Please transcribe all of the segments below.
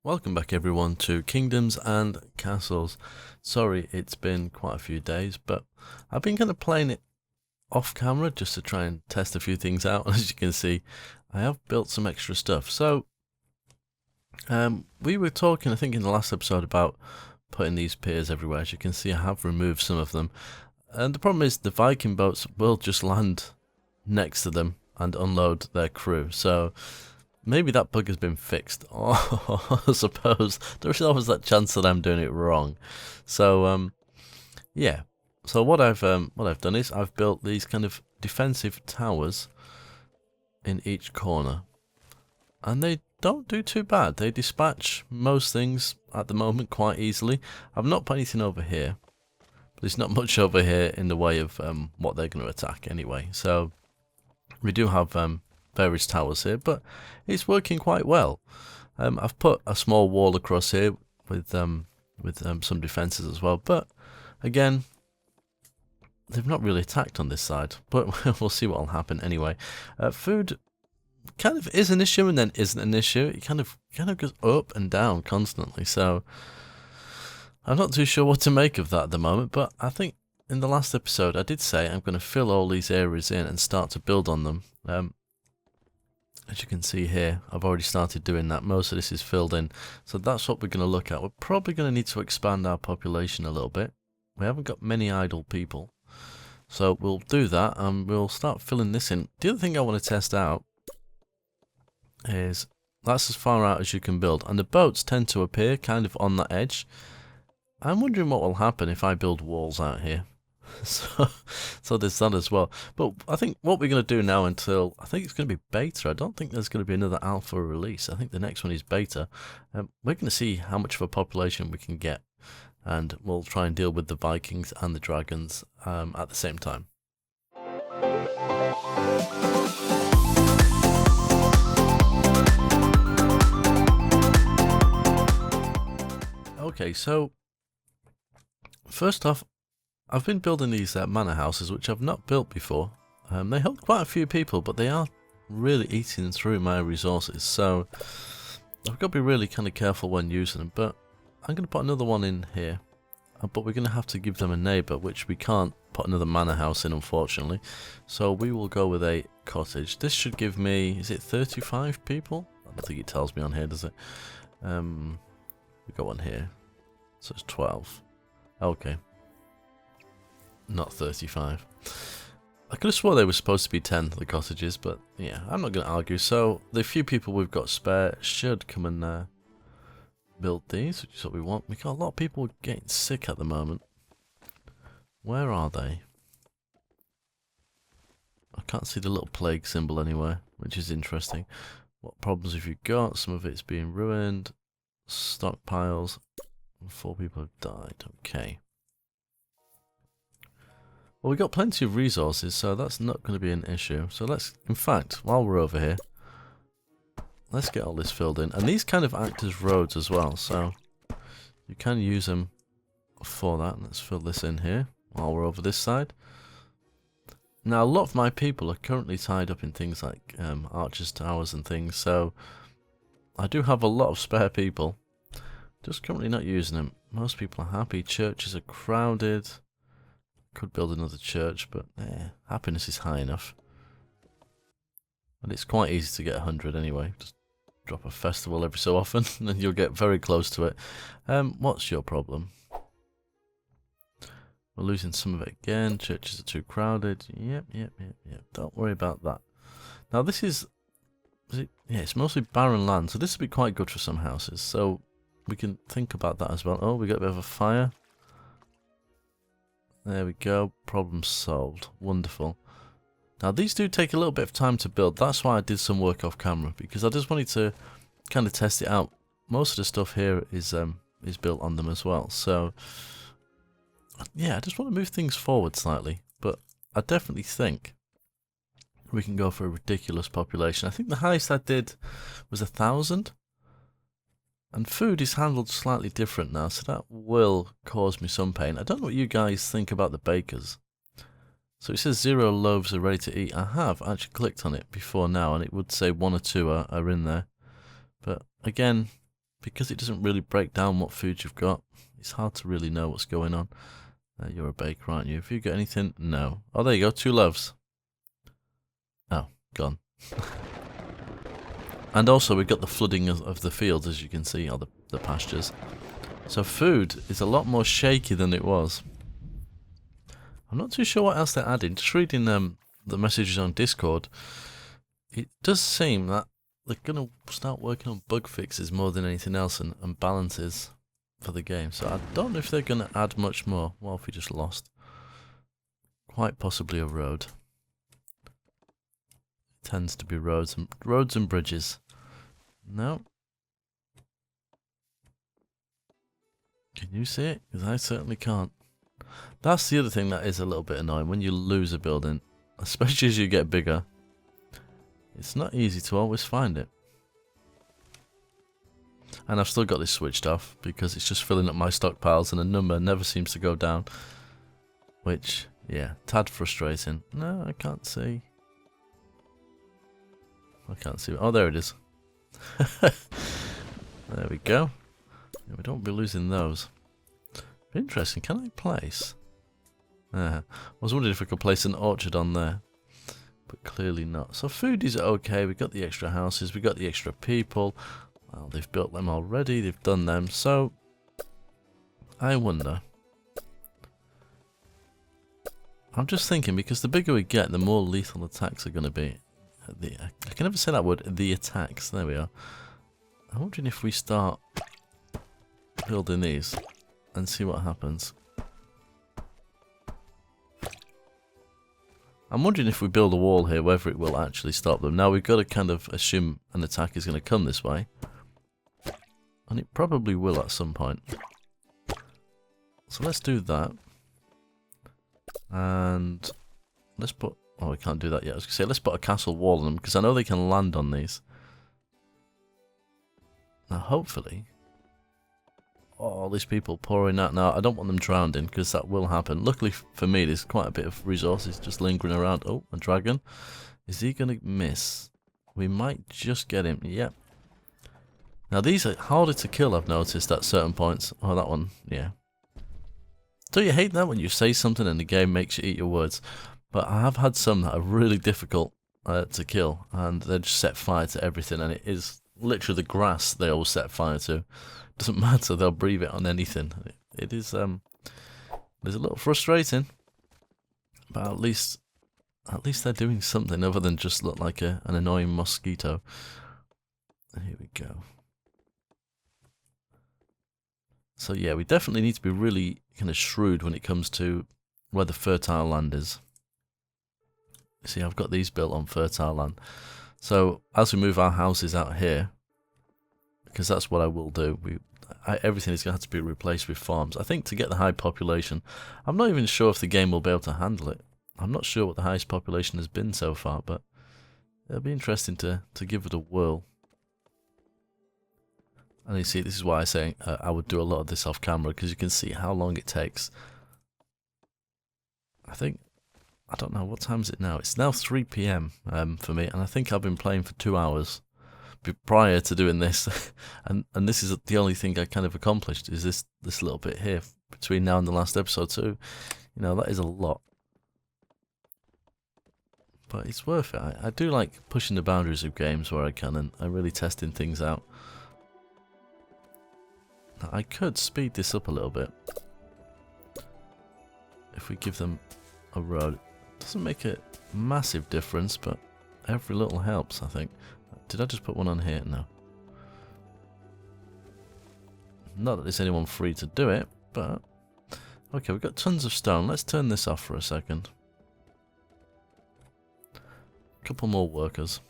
Welcome back everyone to Kingdoms and Castles. Sorry it's been quite a few days, but I've been kind of playing it off camera just to try and test a few things out. As you can see, I have built some extra stuff. So we were talking, I think in the last episode, about putting these piers everywhere. As you can see, I have removed some of them. And the problem is the Viking boats will just land next to them and unload their crew. So maybe that bug has been fixed, or I suppose there's always that chance that I'm doing it wrong. So yeah. So what I've done is I've built these kind of defensive towers in each corner, and they don't do too bad. They dispatch most things at the moment quite easily. I've not put anything over here, but there's not much over here in the way of what they're going to attack anyway. So we do have various towers here, but it's working quite well. I've put a small wall across here with some defences as well, but again, they've not really attacked on this side, but we'll see what will happen anyway. Food kind of is an issue and then isn't an issue. It kind of goes up and down constantly, so I'm not too sure what to make of that at the moment, but I think in the last episode I did say I'm going to fill all these areas in and start to build on them. As you can see here, I've already started doing that. Most of this is filled in, so that's what we're going to look at. We're probably going to need to expand our population a little bit. We haven't got many idle people, so we'll do that and we'll start filling this in. The other thing I want to test out is that's as far out as you can build, and the boats tend to appear kind of on that edge. I'm wondering what will happen if I build walls out here. So there's that as well. But I think what we're going to do now until, I think it's going to be beta. I don't think there's going to be another alpha release. I think the next one is beta. We're going to see how much of a population we can get, and we'll try and deal with the Vikings and the dragons at the same time. Okay, so first off, I've been building these manor houses, which I've not built before. They hold quite a few people, but they are really eating through my resources, so I've got to be really kind of careful when using them. But I'm going to put another one in here, but we're going to have to give them a neighbour, which we can't put another manor house in, unfortunately. So we will go with a cottage. This should give me, is it 35 people? I don't think it tells me on here, does it? We got one here, so it's 12. Okay. Not 35. I could have swore they were supposed to be 10, the cottages, but yeah, I'm not going to argue. So the few people we've got spare should come and build these, which is what we want. We got a lot of people getting sick at the moment. Where are they? I can't see the little plague symbol anywhere, which is interesting. What problems have you got? Some of it's being ruined. Stockpiles. 4 people have died. Okay. Well, we've got plenty of resources, so that's not going to be an issue. So let's, in fact, while we're over here, let's get all this filled in. And these kind of act as roads as well, so you can use them for that. Let's fill this in here while we're over this side. Now, a lot of my people are currently tied up in things like archers' towers and things, so I do have a lot of spare people. Just currently not using them. Most people are happy. Churches are crowded. Could build another church, but happiness is high enough. And it's quite easy to get 100 anyway. Just drop a festival every so often, and you'll get very close to it. What's your problem? We're losing some of it again. Churches are too crowded. Yep. Don't worry about that. Now this is it? Yeah, it's mostly barren land, so this would be quite good for some houses. So we can think about that as well. Oh, we got a bit of a fire. There we go, problem solved. Wonderful. Now these do take a little bit of time to build. That's why I did some work off camera, because I just wanted to kind of test it out. Most of the stuff here is built on them as well. So yeah, I just want to move things forward slightly. But I definitely think we can go for a ridiculous population. I think the highest I did was 1,000. And food is handled slightly different now, so that will cause me some pain. I don't know what you guys think about the bakers. So it says 0 loaves are ready to eat. I have actually clicked on it before now, and it would say 1 or 2 are in there. But again, because it doesn't really break down what food you've got, it's hard to really know what's going on. You're a baker, aren't you? Have you got anything? No. Oh, there you go. 2 loaves. Oh, gone. And also we've got the flooding of the fields, as you can see, or the pastures. So food is a lot more shaky than it was. I'm not too sure what else they're adding. Just reading the messages on Discord, it does seem that they're going to start working on bug fixes more than anything else and balances for the game. So I don't know if they're going to add much more. What if we just lost? Quite possibly a road. It tends to be roads and bridges. No. Can you see it? Because I certainly can't. That's the other thing that is a little bit annoying. When you lose a building, especially as you get bigger, it's not easy to always find it. And I've still got this switched off because it's just filling up my stockpiles and the number never seems to go down. Which, yeah, tad frustrating. No, I can't see. I can't see. Oh, there it is. There we go. Yeah, we don't be losing those. Interesting. Can I place? I was wondering if I could place an orchard on there. But clearly not. So food is okay. We've got the extra houses. We've got the extra people. Well, they've built them already. They've done them. So, I wonder. I'm just thinking, because the bigger we get, the more lethal attacks are going to be. I can never say that word. The attacks. There we are. I'm wondering if we start building these and see what happens. I'm wondering if we build a wall here, whether it will actually stop them. Now, we've got to kind of assume an attack is going to come this way. And it probably will at some point. So let's do that. And let's put... Oh, we can't do that yet. I was going to say, let's put a castle wall on them, because I know they can land on these. Now, hopefully... Oh, all these people pouring out. Now, I don't want them drowning, because that will happen. Luckily for me, there's quite a bit of resources just lingering around. Oh, a dragon. Is he going to miss? We might just get him. Yep. Now, these are harder to kill, I've noticed, at certain points. Oh, that one. Yeah. Do you hate that when you say something and the game makes you eat your words? But I have had some that are really difficult to kill, and they just set fire to everything, and it is literally the grass they all set fire to. Doesn't matter, they'll breathe it on anything. It is, it's a little frustrating, but at least they're doing something other than just look like an annoying mosquito. Here we go. So yeah, we definitely need to be really kind of shrewd when it comes to where the fertile land is. See, I've got these built on fertile land. So as we move our houses out here, because that's what I will do, everything is going to have to be replaced with farms. I think to get the high population, I'm not even sure if the game will be able to handle it. I'm not sure what the highest population has been so far, but it'll be interesting to give it a whirl. And you see, this is why I say I would do a lot of this off camera, because you can see how long it takes. I don't know, what time is it now? It's now 3 PM for me, and I think I've been playing for 2 hours prior to doing this. and this is the only thing I kind of accomplished, is this little bit here between now and the last episode too. You know, that is a lot. But it's worth it. I do like pushing the boundaries of games where I can, and I'm really testing things out. Now, I could speed this up a little bit. If we give them a road. Doesn't make a massive difference, but every little helps, I think. Did I just put one on here? No. Not that there's anyone free to do it, but... Okay, we've got tons of stone. Let's turn this off for a second. A couple more workers.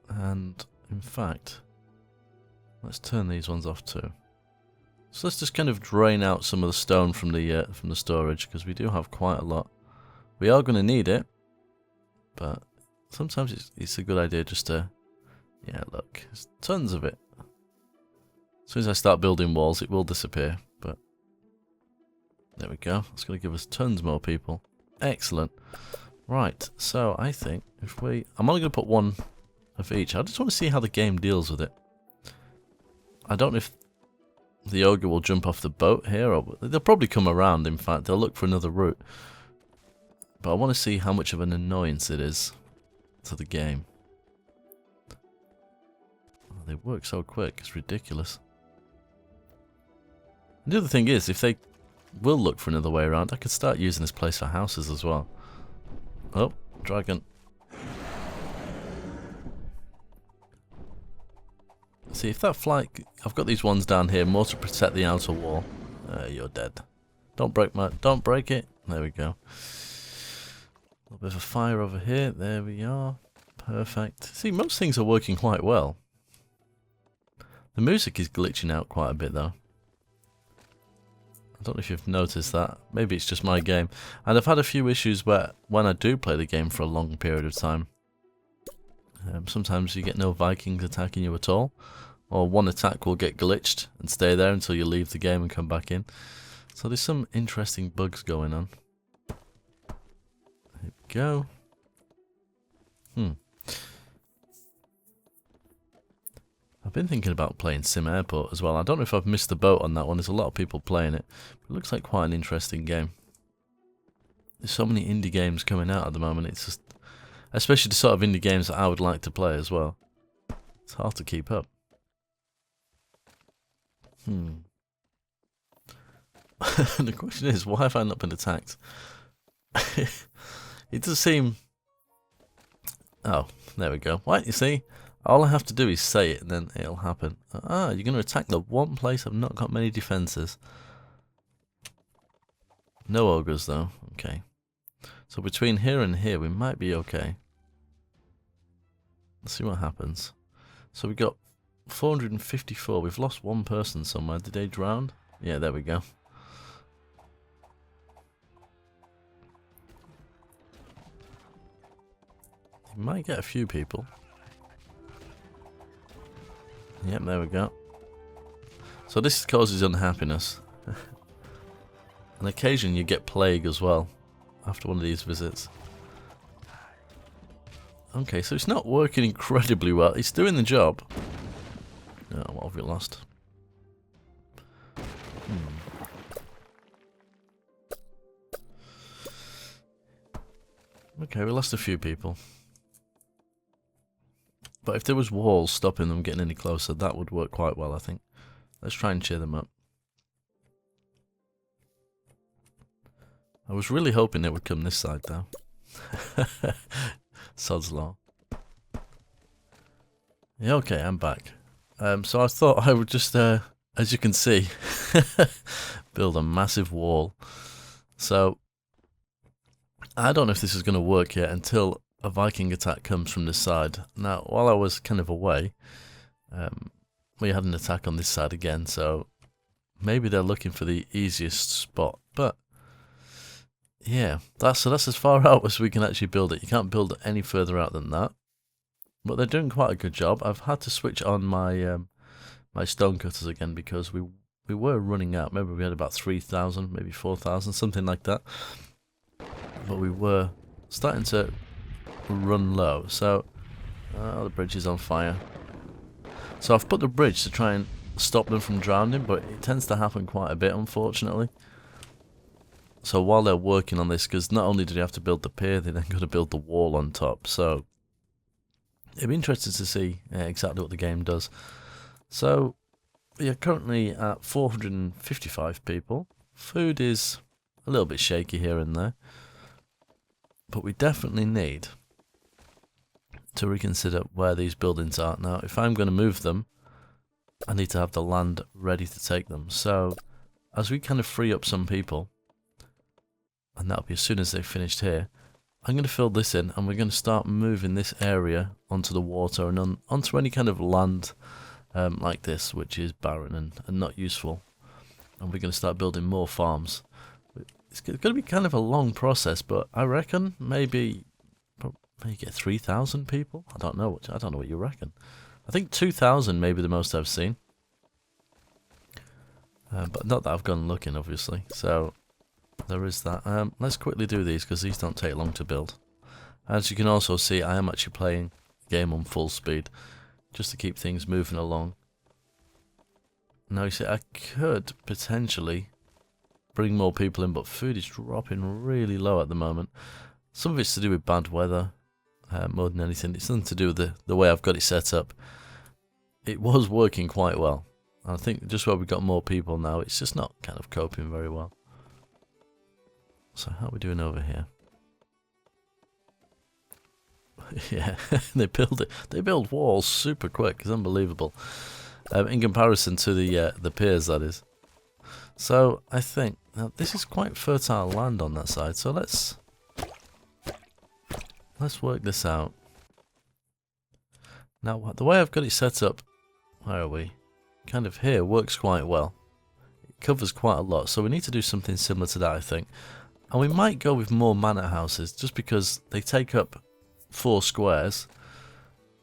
And, in fact, let's turn these ones off too. So let's just kind of drain out some of the stone from the storage, because we do have quite a lot. We are going to need it, but sometimes it's a good idea just to, yeah, look, there's tons of it. As soon as I start building walls, it will disappear, but there we go. That's going to give us tons more people. Excellent. Right, so I think if I'm only going to put one of each. I just want to see how the game deals with it. I don't know if the ogre will jump off the boat here, or they'll probably come around, in fact. They'll look for another route. But I want to see how much of an annoyance it is to the game. Oh, they work so quick, it's ridiculous. And the other thing is, if they will look for another way around, I could start using this place for houses as well. Oh, dragon. See, if that fly... I've got these ones down here, more to protect the outer wall. You're dead. Don't break it. There we go. A little bit of a fire over here. There we are. Perfect. See, most things are working quite well. The music is glitching out quite a bit, though. I don't know if you've noticed that. Maybe it's just my game. And I've had a few issues where, when I do play the game for a long period of time, sometimes you get no Vikings attacking you at all. Or one attack will get glitched and stay there until you leave the game and come back in. So there's some interesting bugs going on. There we go. I've been thinking about playing Sim Airport as well. I don't know if I've missed the boat on that one. There's a lot of people playing it. But it looks like quite an interesting game. There's so many indie games coming out at the moment. It's just... Especially the sort of indie games that I would like to play as well. It's hard to keep up. The question is, why have I not been attacked? It does seem... Oh, there we go. Right, you see? All I have to do is say it and then it'll happen. Ah, you're going to attack the one place I've not got many defences. No ogres though. Okay. So between here and here we might be okay. Let's see what happens. So we got 454. We've lost one person somewhere. Did they drown? Yeah, there we go. You might get a few people. Yep, there we go. So this causes unhappiness. On occasion you get plague as well after one of these visits. Okay, so it's not working incredibly well. It's doing the job. Oh, what have we lost? Okay, we lost a few people. But if there was walls stopping them getting any closer, that would work quite well, I think. Let's try and cheer them up. I was really hoping it would come this side, though. Sod's law. Yeah, okay, I'm back. So I thought I would just, as you can see, build a massive wall. So, I don't know if this is going to work yet until a Viking attack comes from this side. Now, while I was kind of away, we had an attack on this side again, so maybe they're looking for the easiest spot. But, yeah, that's as far out as we can actually build it. You can't build it any further out than that. But they're doing quite a good job. I've had to switch on my my stonecutters again because we were running out. Maybe we had about 3,000, maybe 4,000, something like that. But we were starting to run low. So the bridge is on fire. So I've put the bridge to try and stop them from drowning, but it tends to happen quite a bit, unfortunately. So while they're working on this, because not only do they have to build the pier, they then got to build the wall on top. So it'd be interesting to see exactly what the game does. So we are currently at 455 people. Food is a little bit shaky here and there. But we definitely need to reconsider where these buildings are. Now, if I'm going to move them, I need to have the land ready to take them. So as we kind of free up some people, and that'll be as soon as they've finished here, I'm going to fill this in, and we're going to start moving this area onto the water and onto any kind of land like this, which is barren and not useful. And we're going to start building more farms. It's going to be kind of a long process, but I reckon maybe get 3,000 people. I don't know what you reckon. I think 2,000 may be the most I've seen, but not that I've gone looking, obviously. So there is that. Let's quickly do these because these don't take long to build. As you can also see, I am actually playing game on full speed, just to keep things moving along. Now you see, I could potentially bring more people in, but food is dropping really low at the moment. Some of it's to do with bad weather, more than anything. It's nothing to do with the way I've got it set up. It was working quite well. I think just where we've got more people now, it's just not kind of coping very well. So how are we doing over here? Yeah, they build walls super quick. It's unbelievable. In comparison to the piers, that is. So I think now this is quite fertile land on that side. So let's work this out. Now the way I've got it set up, where are we? Kind of here works quite well. It covers quite a lot. So we need to do something similar to that, I think. And we might go with more manor houses, just because they take up 4 squares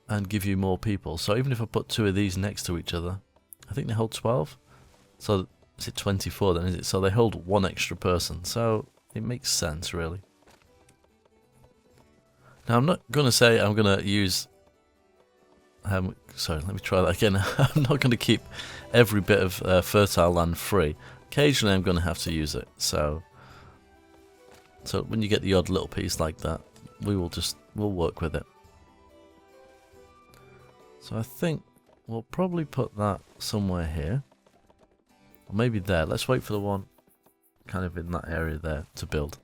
and give you more people. So even if I put 2 of these next to each other, I think they hold 12. So is it 24 then, is it? So they hold 1 extra person. So it makes sense, really. Now I'm not going to say I'm going to use... sorry, let me try that again. I'm not going to keep every bit of fertile land free. Occasionally I'm going to have to use it. So when you get the odd little piece like that, we'll work with it. So I think we'll probably put that somewhere here. Or maybe there. Let's wait for the one kind of in that area there to build.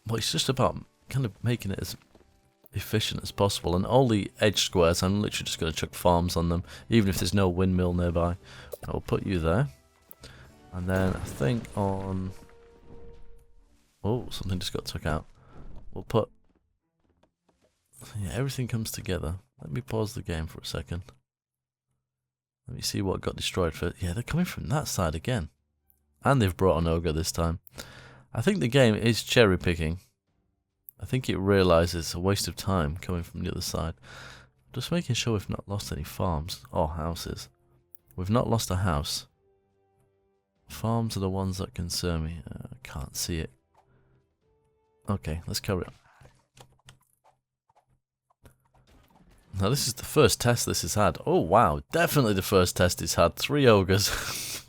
Well, it's just about kind of making it as efficient as possible. And all the edge squares, I'm literally just going to chuck farms on them, even if there's no windmill nearby. I'll put you there. And then I think on... Oh, something just got took out. We'll put... Yeah, everything comes together. Let me pause the game for a second. Let me see what got destroyed first. Yeah, they're coming from that side again. And they've brought an ogre this time. I think the game is cherry picking. I think it realises it's a waste of time coming from the other side. Just making sure we've not lost any farms or houses. We've not lost a house. Farms are the ones that concern me. I can't see it. Okay, let's carry on. Now this is the first test this has had. Oh wow, definitely the first test it's had. 3 ogres.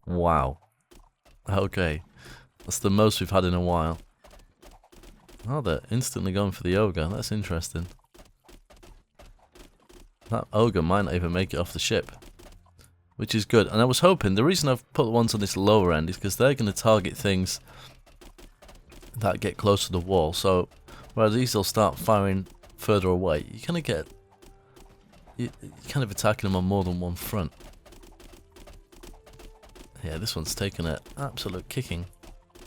Wow. Okay, that's the most we've had in a while. Oh, they're instantly going for the ogre. That's interesting. That ogre might not even make it off the ship, which is good. And I was hoping, the reason I've put the ones on this lower end is because they're going to target things that get close to the wall. So, whereas these will start firing further away, you kind of get... You're kind of attacking them on more than one front. Yeah, this one's taken an absolute kicking.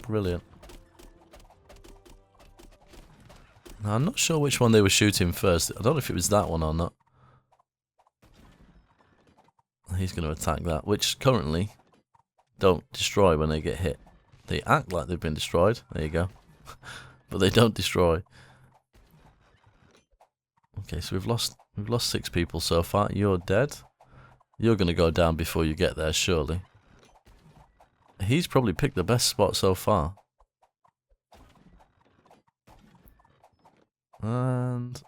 Brilliant. Now, I'm not sure which one they were shooting first. I don't know if it was that one or not. He's going to attack that, which currently don't destroy when they get hit. They act like they've been destroyed. There you go. But they don't destroy. Okay, so we've lost 6 people so far. You're dead. You're going to go down before you get there, surely. He's probably picked the best spot so far. And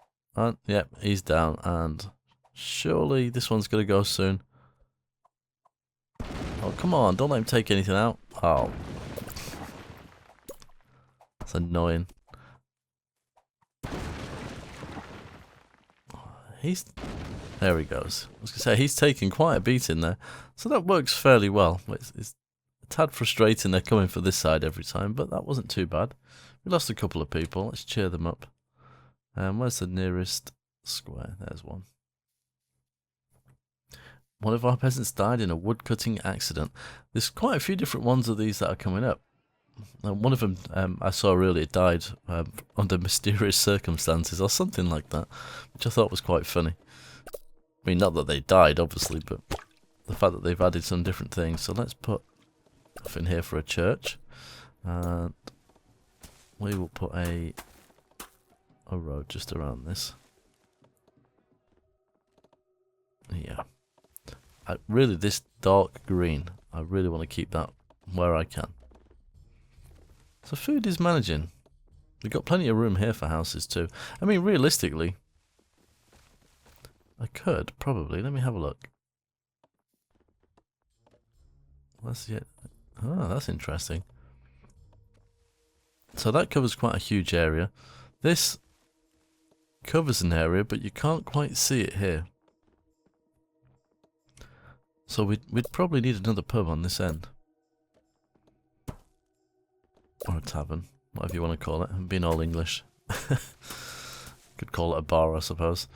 yep, he's down. And surely this one's going to go soon. Oh, come on. Don't let him take anything out. Oh. That's annoying. There he goes. I was going to say, he's taking quite a beating there. So that works fairly well. It's a tad frustrating they're coming for this side every time, but that wasn't too bad. We lost a couple of people. Let's cheer them up. Where's the nearest square? There's one. One of our peasants died in a wood-cutting accident. There's quite a few different ones of these that are coming up. One of them I saw earlier died under mysterious circumstances or something like that, which I thought was quite funny. I mean, not that they died, obviously, but the fact that they've added some different things. So let's put stuff in here for a church. And we will put a road just around this. Yeah. Really, this dark green, I really want to keep that where I can. So food is managing. We've got plenty of room here for houses too. I mean, realistically, I could, probably. Let me have a look. Let's see it. Oh, that's interesting. So that covers quite a huge area. This covers an area, but you can't quite see it here. So we'd probably need another pub on this end. Or a tavern, whatever you want to call it. I'm being all English. Could call it a bar, I suppose.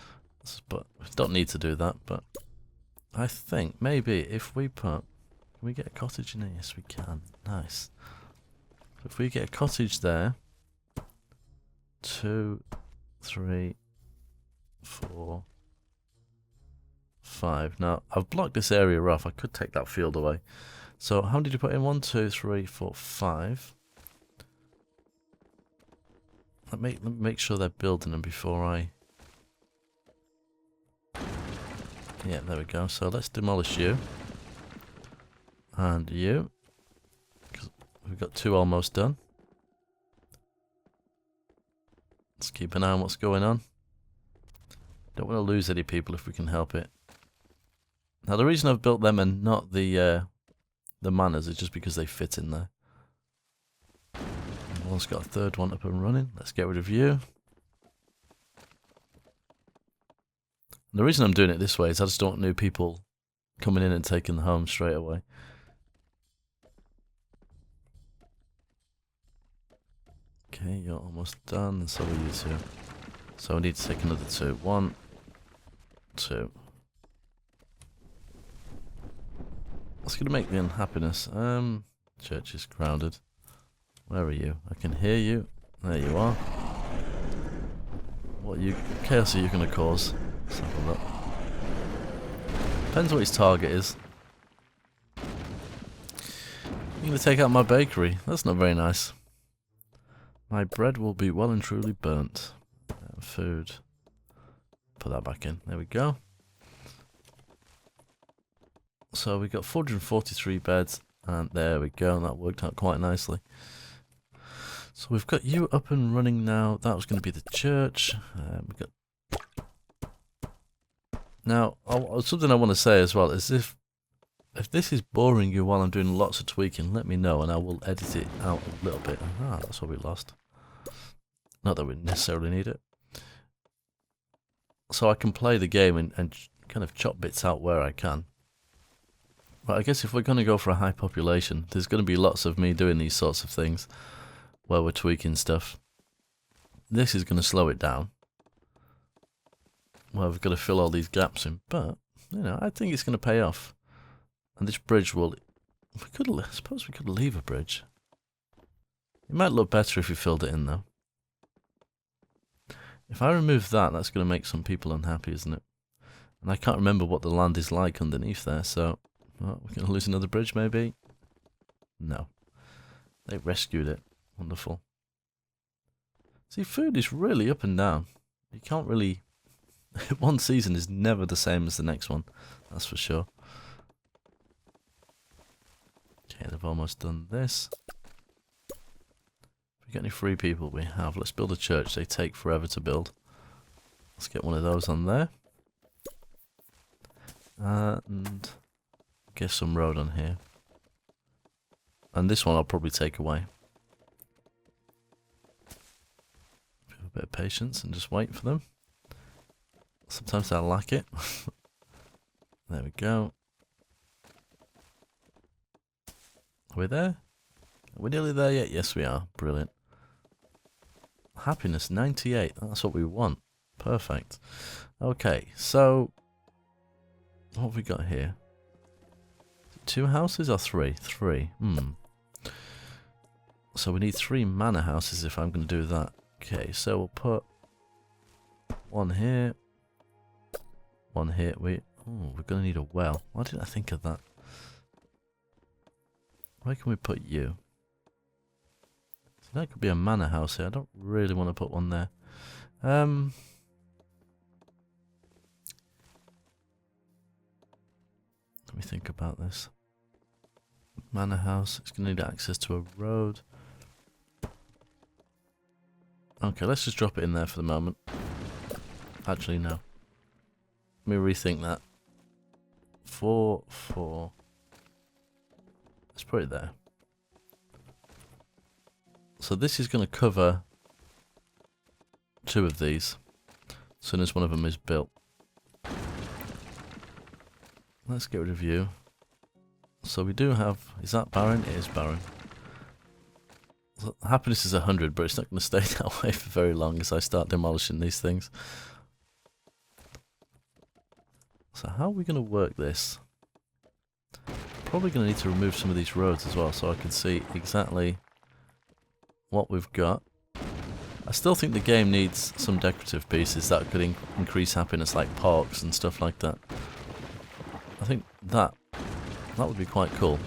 But we don't need to do that, but I think maybe if we put... Can we get a cottage in here? Yes, we can. Nice. If we get a cottage there... 2, 3, 4, 5. Now, I've blocked this area off. I could take that field away. So, how many did you put in? 1, 2, 3, 4, 5. Let me make sure they're building them before I... Yeah, there we go. So, let's demolish you. And you. 'Cause we've got 2 almost done. Let's keep an eye on what's going on. Don't want to lose any people if we can help it. Now the reason I've built them and not the manors is just because they fit in there. One's got a third one up and running. Let's get rid of you. And the reason I'm doing it this way is I just don't want new people coming in and taking the home straight away. Okay, you're almost done, and so are you two. So I need to take another 2. 1, 2. What's going to make the unhappiness? Church is crowded. Where are you? I can hear you. There you are. What chaos are you going to cause? Let's have a look. Depends what his target is. You're going to take out my bakery. That's not very nice. My bread will be well and truly burnt. Food. Put that back in. There we go. So we got 443 beds, and there we go. And that worked out quite nicely. So we've got you up and running now. That was going to be the church. We got. Now, something I want to say as well is if this is boring you while I'm doing lots of tweaking, let me know and I will edit it out a little bit. Ah, that's what we lost. Not that we necessarily need it. So I can play the game and kind of chop bits out where I can. But I guess if we're going to go for a high population, there's going to be lots of me doing these sorts of things where we're tweaking stuff. This is going to slow it down. Well, we've got to fill all these gaps in, but, you know, I think it's going to pay off. And this bridge will... I suppose we could leave a bridge. It might look better if we filled it in, though. If I remove that, that's going to make some people unhappy, isn't it? And I can't remember what the land is like underneath there, so... Well, we're going to lose another bridge, maybe? No. They rescued it. Wonderful. See, food is really up and down. You can't really... One season is never the same as the next one. That's for sure. Okay, they've almost done this. If we get any free people, we have. Let's build a church. They take forever to build. Let's get one of those on there. And get some road on here. And this one I'll probably take away. Have a bit of patience and just wait for them. Sometimes I lack it. There we go. Are we there? Are we nearly there yet? Yes, we are. Brilliant. Happiness 98. That's what we want. Perfect. Okay, so what have we got here? 2 houses or 3? 3. So we need 3 manor houses if I'm going to do that. Okay, so we'll put 1 here. 1 here. We're going to need a well. Why didn't I think of that? Where can we put you? So that could be a manor house here. I don't really want to put one there. Let me think about this. Manor house. It's going to need access to a road. Okay, let's just drop it in there for the moment. Actually, no. Let me rethink that. 4, 4. Let's put it there. So this is going to cover 2 of these as soon as one of them is built. Let's get rid of you. So we do have... Is that barren? It is barren. So happiness is 100, but it's not going to stay that way for very long as I start demolishing these things. So how are we going to work this? Probably going to need to remove some of these roads as well so I can see exactly what we've got. I still think the game needs some decorative pieces that could increase happiness, like parks and stuff like that. I think that would be quite cool.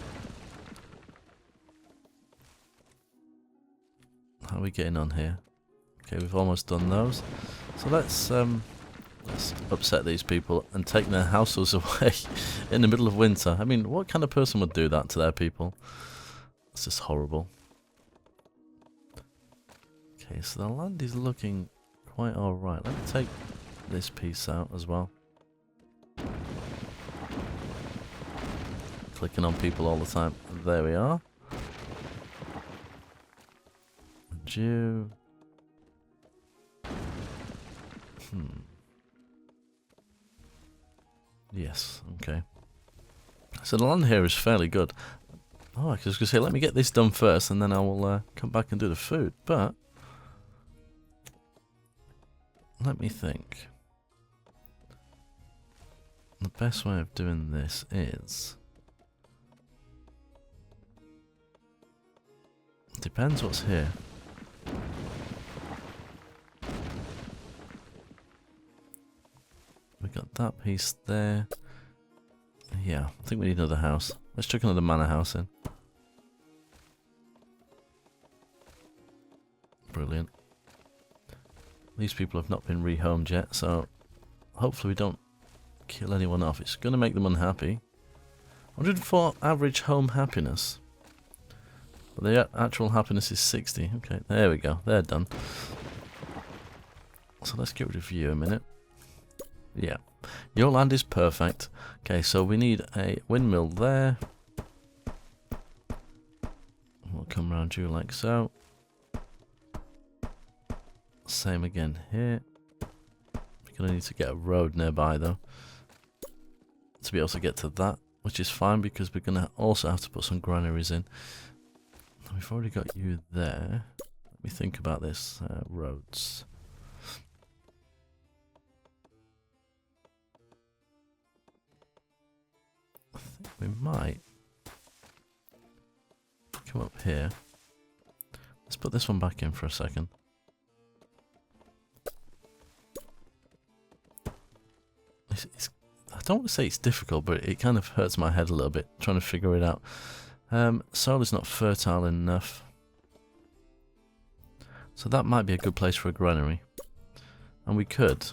How are we getting on here? Okay, we've almost done those. So let's upset these people and take their houses away in the middle of winter. I mean, what kind of person would do that to their people? It's just horrible. Okay, so the land is looking quite alright. Let me take this piece out as well. Clicking on people all the time. There we are. And you... Yes, okay. So the land here is fairly good. Oh, I was going to say, let me get this done first and then I will come back and do the food. But... let me think. The best way of doing this is... depends what's here. We got that piece there. Yeah, I think we need another house. Let's chuck another manor house in. Brilliant. These people have not been rehomed yet, so hopefully we don't kill anyone off. It's going to make them unhappy. 104 average home happiness. But the actual happiness is 60. Okay, there we go. They're done. So let's get rid of you a minute. Yeah. Your land is perfect. Okay, so we need a windmill there. We'll come around you like so. Same again here. We're going to need to get a road nearby though, to be able to get to that, which is fine because we're going to also have to put some granaries in. We've already got you there. Let me think about this. Roads. I think we might come up here. Let's put this one back in for a second. I don't want to say it's difficult, but it kind of hurts my head a little bit trying to figure it out. Soil is not fertile enough. So that might be a good place for a granary. And we could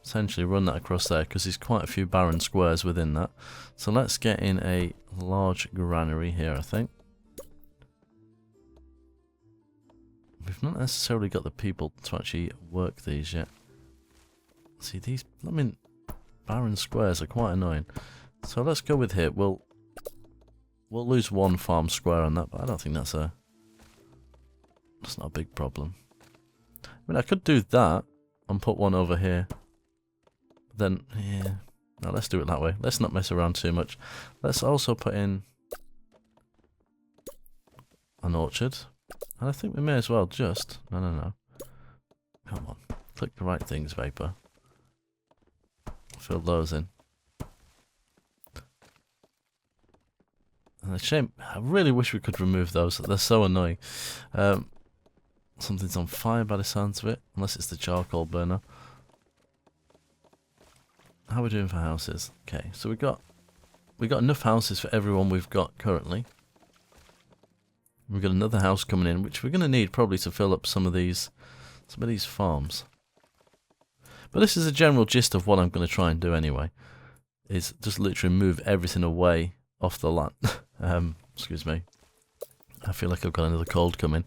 essentially run that across there because there's quite a few barren squares within that. So let's get in a large granary here, I think. We've not necessarily got the people to actually work these yet. See, these, I mean, barren squares are quite annoying. So let's go with here. We'll lose 1 farm square on that, but I don't think that's not a big problem. I mean, I could do that and put one over here. Then, yeah, no, let's do it that way. Let's not mess around too much. Let's also put in an orchard. And I think we may as well just... No. Come on. Click the right things, Vapor. Fill those in. And a shame. I really wish we could remove those. They're so annoying. Something's on fire by the sounds of it. Unless it's the charcoal burner. How are we doing for houses? Okay, so we got enough houses for everyone we've got currently. We've got another house coming in, which we're going to need probably to fill up some of these farms. But this is a general gist of what I'm going to try and do anyway. Is just literally move everything away off the land. Excuse me. I feel like I've got another cold coming.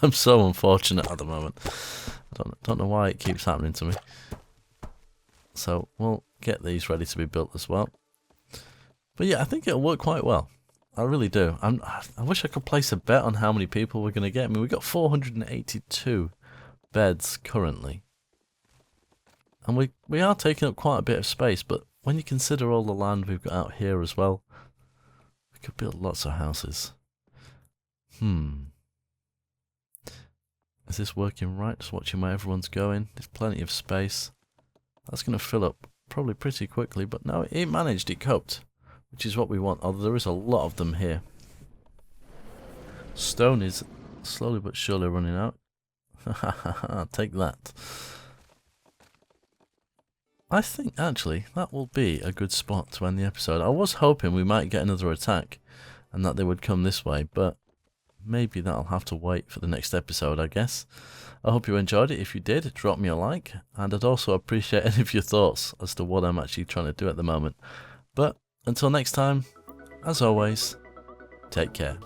I'm so unfortunate at the moment. I don't know why it keeps happening to me. So we'll get these ready to be built as well. But yeah, I think it'll work quite well. I really do. I wish I could place a bet on how many people we're going to get. I mean, we've got 482 beds currently. And we are taking up quite a bit of space, but when you consider all the land we've got out here as well, we could build lots of houses. Is this working right? Just watching where everyone's going. There's plenty of space. That's going to fill up probably pretty quickly, but no, it managed, it coped, which is what we want, although there is a lot of them here. Stone is slowly but surely running out. Take that. I think actually that will be a good spot to end the episode. I was hoping we might get another attack and that they would come this way, but maybe that'll have to wait for the next episode, I guess. I hope you enjoyed it. If you did, drop me a like, and I'd also appreciate any of your thoughts as to what I'm actually trying to do at the moment. But until next time, as always, take care.